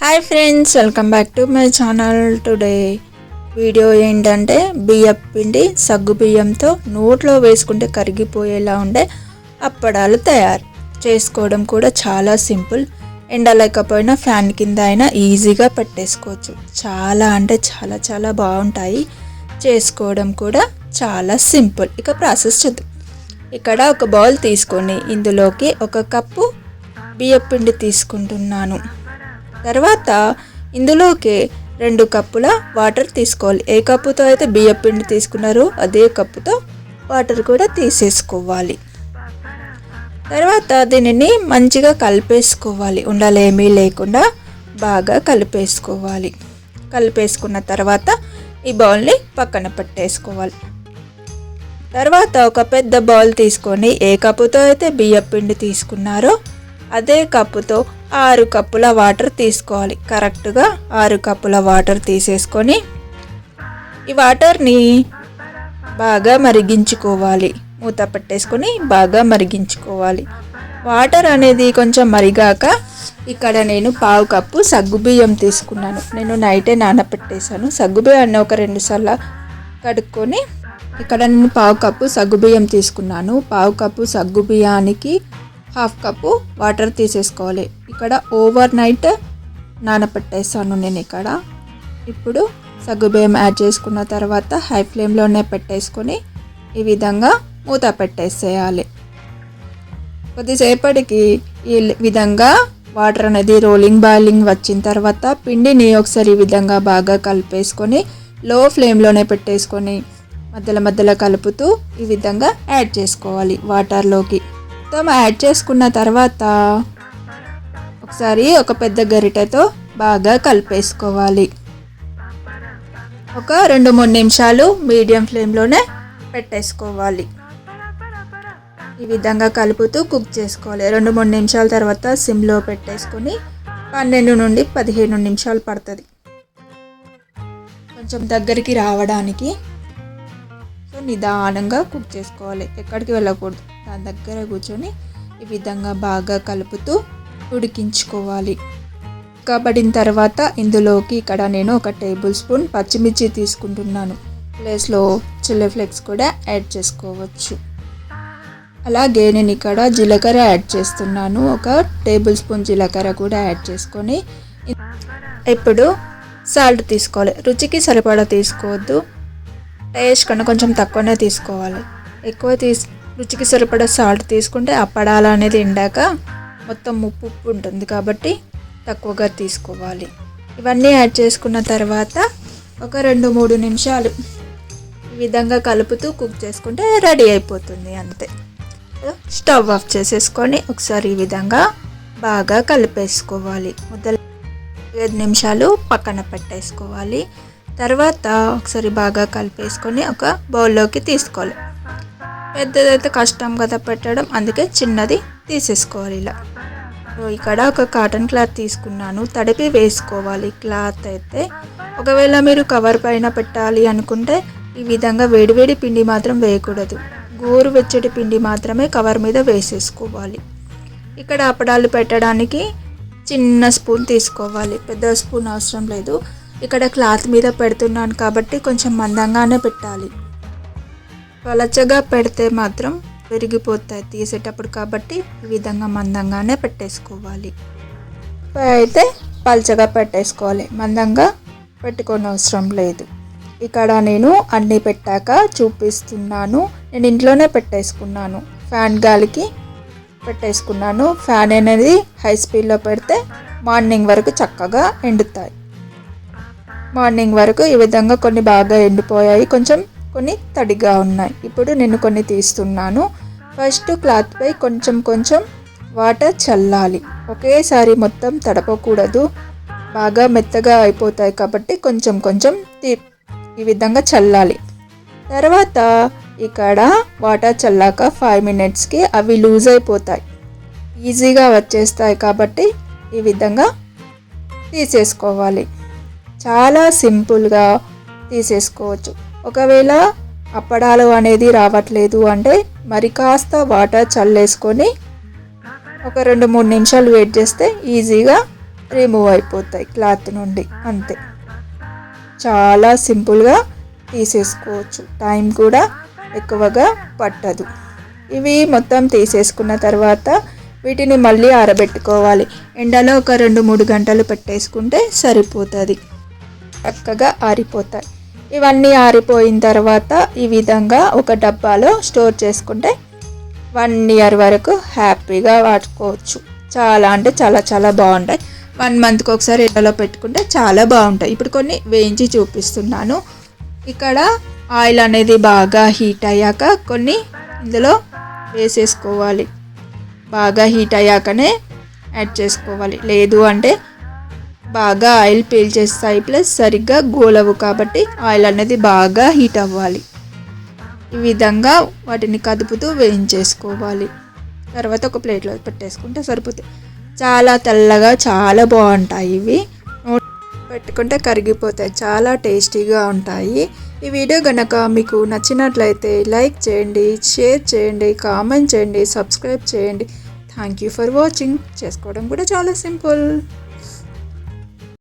Hi friends, welcome back to my channel. Today video ఏంటంటే బియ్యం పిండి సగ్గు బియ్యంతో నోట్లో వేసుకుంటే కరిగిపోయేలా ఉండే అప్పడాలు తయారు చేసుకోవడం కూడా చాలా సింపుల్. ఎండ లేకపోయినా ఫ్యాన్ కింద అయినా ఈజీగా పెట్టేసుకోవచ్చు. చాలా అంటే చాలా చాలా బాగుంటాయి. చేసుకోవడం కూడా చాలా సింపుల్. ఇక ప్రాసెస్ చూద్దాం. ఇక్కడ ఒక బౌల్ తీసుకొని ఇందులోకి ఒక కప్పు బియ్యం పిండి తీసుకుంటున్నాను. తర్వాత ఇందులోకి 2 కప్పుల వాటర్ తీసుకోవాలి. ఏ కప్పుతో అయితే బియ్యం పిండి తీసుకున్నారో అదే కప్పుతో వాటర్ కూడా తీసేసుకోవాలి. తర్వాత దీనిని మంచిగా కలిపేసుకోవాలి. ఉండలేమీ లేకుండా బాగా కలిపేసుకోవాలి. కలిపేసుకున్న తర్వాత ఈ బౌల్ని పక్కన పెట్టేసుకోవాలి. తర్వాత ఒక పెద్ద బౌల్ తీసుకొని ఏ కప్పుతో అయితే బియ్యం పిండి తీసుకున్నారో అదే కప్పుతో 6 కప్పుల వాటర్ తీసుకోవాలి. కరెక్ట్గా 6 కప్పుల వాటర్ తీసేసుకొని ఈ వాటర్ని బాగా మరిగించుకోవాలి. మూత పెట్టేసుకొని బాగా మరిగించుకోవాలి. వాటర్ అనేది కొంచెం మరిగాక ఇక్కడ నేను 1/2 కప్పు సగ్గుబియ్యం తీసుకున్నాను. నేను నైటే నానబెట్టేశాను. సగ్గుబియ్యాన్ని ఒక 2 సార్లు కడుక్కొని ఇక్కడ నేను 1/2 కప్పు సగ్గుబియ్యం తీసుకున్నాను. 1/2 కప్పు సగ్గుబియ్యానికి 1/2 కప్పు వాటర్ తీసేసుకోవాలి. ఇక్కడ ఓవర్ నైట్ నానబెట్టేసాను నేను ఇక్కడ. ఇప్పుడు సగ్గుబియ్యం యాడ్ చేసుకున్న తర్వాత హై ఫ్లేమ్లోనే పెట్టేసుకొని ఈ విధంగా మూత పెట్టేసేయాలి. కొద్దిసేపటికి ఈ విధంగా వాటర్ అనేది బాయిలింగ్ వచ్చిన తర్వాత పిండిని ఒకసారి ఈ విధంగా బాగా కలిపేసుకొని లో ఫ్లేమ్లోనే పెట్టేసుకొని మధ్యలో కలుపుతూ ఈ విధంగా యాడ్ చేసుకోవాలి వాటర్లోకి. మొత్తం యాడ్ చేసుకున్న తర్వాత ఒకసారి ఒక పెద్ద గరిటెతో బాగా కలిపేసుకోవాలి. ఒక 2-3 నిమిషాలు మీడియం ఫ్లేమ్లోనే పెట్టేసుకోవాలి. ఈ విధంగా కలుపుతూ కుక్ చేసుకోవాలి. 2-3 నిమిషాల తర్వాత సిమ్లో పెట్టేసుకొని 12 నుండి 15 నిమిషాలు పడుతుంది కొంచెం దగ్గరికి రావడానికి. సో నిదానంగా కుక్ చేసుకోవాలి, ఎక్కడికి వెళ్ళకూడదు. దాని దగ్గర కూర్చొని ఈ విధంగా బాగా కలుపుతూ ఉడికించుకోవాలి. ఉడకబడిన తర్వాత ఇందులోకి ఇక్కడ నేను 1 టేబుల్ స్పూన్ పచ్చిమిర్చి తీసుకుంటున్నాను. ప్లేస్లో చిల్లీ ఫ్లేక్స్ కూడా యాడ్ చేసుకోవచ్చు. అలాగే నేను ఇక్కడ జీలకర్ర యాడ్ చేస్తున్నాను. 1 టేబుల్ స్పూన్ జీలకర్ర కూడా యాడ్ చేసుకొని ఇప్పుడు సాల్ట్ తీసుకోవాలి. రుచికి సరిపడా తీసుకోవద్దు, టేస్ట్ కన్నా కొంచెం తక్కువనే తీసుకోవాలి. ఎక్కువ రుచికి సరిపడా సాల్ట్ తీసుకుంటే అప్పడాలు అనేది ఎండాక మొత్తం ఉప్పు ఉంటుంది కాబట్టి తక్కువగా తీసుకోవాలి. ఇవన్నీ యాడ్ చేసుకున్న తర్వాత ఒక 2-3 నిమిషాలు ఈ విధంగా కలుపుతూ కుక్ చేసుకుంటే రెడీ అయిపోతుంది, అంతే. స్టవ్ ఆఫ్ చేసేసుకొని ఒకసారి ఈ విధంగా బాగా కలిపేసుకోవాలి. 5 నిమిషాలు పక్కన పెట్టేసుకోవాలి. తర్వాత ఒకసారి బాగా కలిపేసుకొని ఒక బౌల్లోకి తీసుకోవాలి. పెద్దదైతే కష్టం కదా పెట్టడం, అందుకే చిన్నది తీసేసుకోవాలి. ఇలా ఇక్కడ ఒక కాటన్ క్లాత్ తీసుకున్నాను. తడిపి వేసుకోవాలి క్లాత్ అయితే. ఒకవేళ మీరు కవర్ పైన పెట్టాలి అనుకుంటే ఈ విధంగా వేడివేడి పిండి మాత్రం వేయకూడదు. గోరువెచ్చటి పిండి మాత్రమే కవర్ మీద వేసేసుకోవాలి. ఇక్కడ అప్పడాలు పెట్టడానికి చిన్న స్పూన్ తీసుకోవాలి, పెద్ద స్పూన్ అవసరం లేదు. ఇక్కడ క్లాత్ మీద పెడుతున్నాను కాబట్టి కొంచెం మందంగానే పెట్టాలి. పలచగా పెడితే మాత్రం విరిగిపోతాయి తీసేటప్పుడు, కాబట్టి ఈ విధంగా మందంగానే పెట్టేసుకోవాలి. అయితే పలచగా పెట్టేసుకోవాలి, మందంగా పెట్టుకోని అవసరం లేదు. ఇక్కడ నేను అన్నీ పెట్టాక చూపిస్తున్నాను. నేను ఇంట్లోనే పెట్టేసుకున్నాను, ఫ్యాన్ గాలికి పెట్టేసుకున్నాను. ఫ్యాన్ అనేది హై స్పీడ్లో పెడితే మార్నింగ్ వరకు చక్కగా ఎండుతాయి. మార్నింగ్ వరకు ఈ విధంగా కొన్ని బాగా ఎండిపోయాయి, కొన్ని తడిగా ఉన్నాయి. ఇప్పుడు నేను కొన్ని తీస్తున్నాను. ఫస్ట్ క్లాత్పై కొంచెం వాటర్ చల్లాలి. ఒకేసారి మొత్తం తడపకూడదు, బాగా మెత్తగా అయిపోతాయి కాబట్టి కొంచెం ఈ విధంగా చల్లాలి. తర్వాత ఇక్కడ వాటర్ చల్లాక 5 మినిట్స్కి అవి లూజ్ అయిపోతాయి, ఈజీగా వచ్చేస్తాయి కాబట్టి ఈ విధంగా తీసేసుకోవాలి. చాలా సింపుల్గా తీసేసుకోవచ్చు. ఒకవేళ అప్పడాలు అనేది రావట్లేదు అంటే మరి కాస్త వాటర్ చల్లేసుకొని ఒక 2-3 నిమిషాలు వెయిట్ చేస్తే ఈజీగా రిమూవ్ అయిపోతాయి క్లాత్ నుండి. అంతే, చాలా సింపుల్గా తీసేసుకోవచ్చు. టైం కూడా ఎక్కువగా పట్టదు. ఇవి మొత్తం తీసేసుకున్న తర్వాత వీటిని మళ్ళీ ఆరబెట్టుకోవాలి. ఎండలో ఒక 2-3 గంటలు పెట్టేసుకుంటే సరిపోతుంది, చక్కగా ఆరిపోతాయి. ఇవన్నీ ఆరిపోయిన తర్వాత ఈ విధంగా ఒక డబ్బాలో స్టోర్ చేసుకుంటే 1 ఇయర్ వరకు హ్యాపీగా వాడుకోవచ్చు. చాలా అంటే చాలా చాలా బాగుంటాయి. 1 మంత్కి ఒకసారి ఎండలో పెట్టుకుంటే చాలా బాగుంటాయి. ఇప్పుడు కొన్ని వేయించి చూపిస్తున్నాను. ఇక్కడ ఆయిల్ అనేది బాగా హీట్ అయ్యాక కొన్ని ఇందులో వేసేసుకోవాలి. బాగా హీట్ అయ్యాకనే యాడ్ చేసుకోవాలి, లేదు అంటే బాగా ఆయిల్ పీల్చేస్తాయి. ప్లస్ సరిగ్గా గోలవు, కాబట్టి ఆయిల్ అనేది బాగా హీట్ అవ్వాలి. ఈ విధంగా వాటిని కదుపుతూ వేయించేసుకోవాలి. తర్వాత ఒక ప్లేట్లో పెట్టేసుకుంటే సరిపోతుంది. చాలా తెల్లగా చాలా బాగుంటాయి. ఇవి పెట్టుకుంటే కరిగిపోతాయి, చాలా టేస్టీగా ఉంటాయి. ఈ వీడియో కనుక మీకు నచ్చినట్లయితే లైక్ చేయండి, షేర్ చేయండి, కామెంట్ చేయండి, సబ్స్క్రైబ్ చేయండి. Thank you for watching. చేసుకోవడం కూడా చాలా సింపుల్.